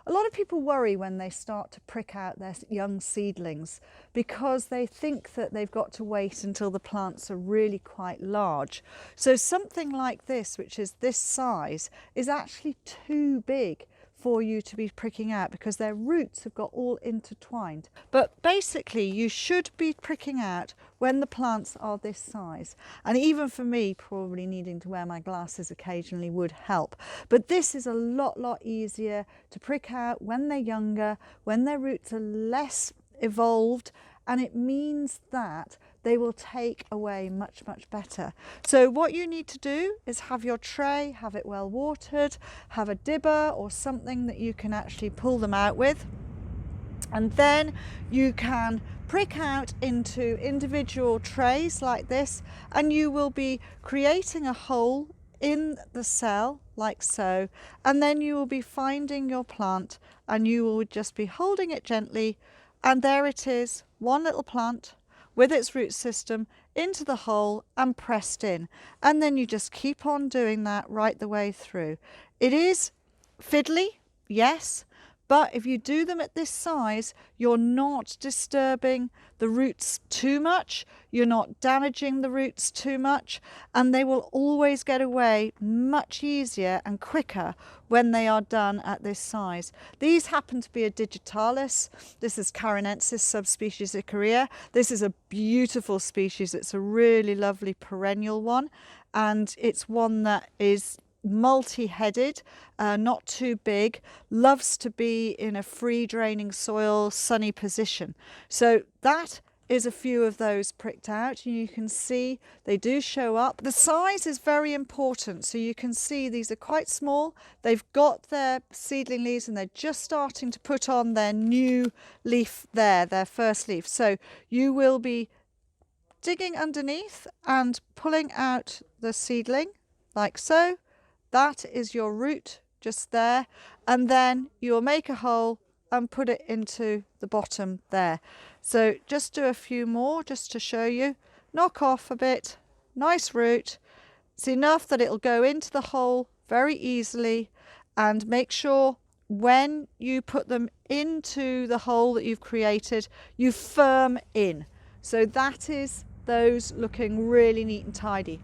A lot of people worry when they start to prick out their young seedlings because they think that they've got to wait until the plants are really quite large. So something like this, which is this size, is actually too big for you to be pricking out because their roots have got all intertwined. But basically you should be pricking out when the plants are this size. And even for me, probably needing to wear my glasses occasionally would help. But this is a lot easier to prick out when they're younger, when their roots are less evolved, and it means that they will take away much better. So what you need to do is have your tray, have it well watered, have a dibber or something that you can actually pull them out with, and then you can prick out into individual trays like this, and you will be creating a hole in the cell like so, and then you will be finding your plant and you will just be holding it gently, and there it is, one little plant with its root system into the hole and pressed in. And then you just keep on doing that right the way through. It is fiddly, yes, but if you do them at this size, you're not disturbing the roots too much, you're not damaging the roots too much, and they will always get away much easier and quicker when they are done at this size. These happen to be a digitalis. This is Carinensis subspecies Icaria. This is a beautiful species. It's a really lovely perennial one, and it's one that is multi-headed, not too big, loves to be in a free draining soil, sunny position. So that is a few of those pricked out. You can see they do show up. The size is very important. So you can see these are quite small. They've got their seedling leaves and they're just starting to put on their new leaf there, their first leaf. So you will be digging underneath and pulling out the seedling like so. That is your root just there, and then you'll make a hole and put it into the bottom there. So just do a few more just to show you. Knock off a bit, nice root. It's enough that it'll go into the hole very easily, and make sure when you put them into the hole that you've created, you firm in. So that is those looking really neat and tidy.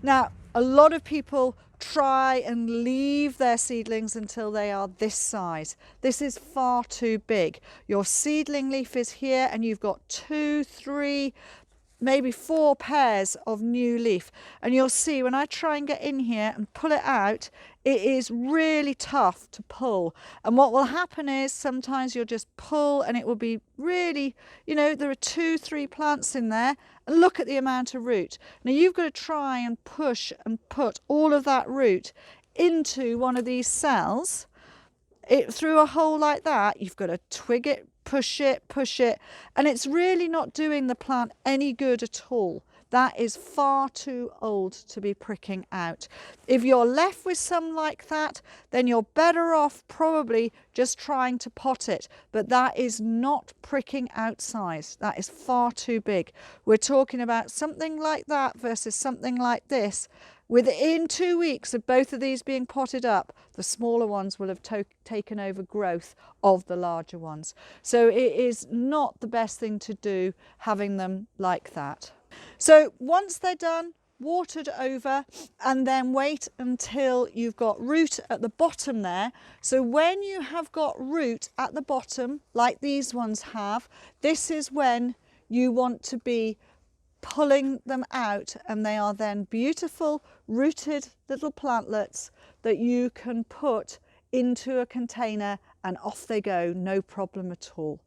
Now, a lot of people try and leave their seedlings until they are this size. This is far too big. Your seedling leaf is here and you've got 2, 3, maybe 4 pairs of new leaf, and you'll see when I try and get in here and pull it out, it is really tough to pull. And what will happen is sometimes you'll just pull and it will be really, you know, there are 2, 3 plants in there, and look at the amount of root. Now you've got to try and push and put all of that root into one of these cells through a hole like that. You've got to twig it, push it, and it's really not doing the plant any good at all. That is far too old to be pricking out. If you're left with some like that, then you're better off probably just trying to pot it, but that is not pricking out size. That is far too big. We're talking about something like that versus something like this. Within 2 weeks of both of these being potted up, the smaller ones will have taken over growth of the larger ones. So it is not the best thing to do having them like that. So once they're done, watered over, and then wait until you've got root at the bottom there. So when you have got root at the bottom, like these ones have, this is when you want to be pulling them out, and they are then beautiful rooted little plantlets that you can put into a container and off they go, no problem at all.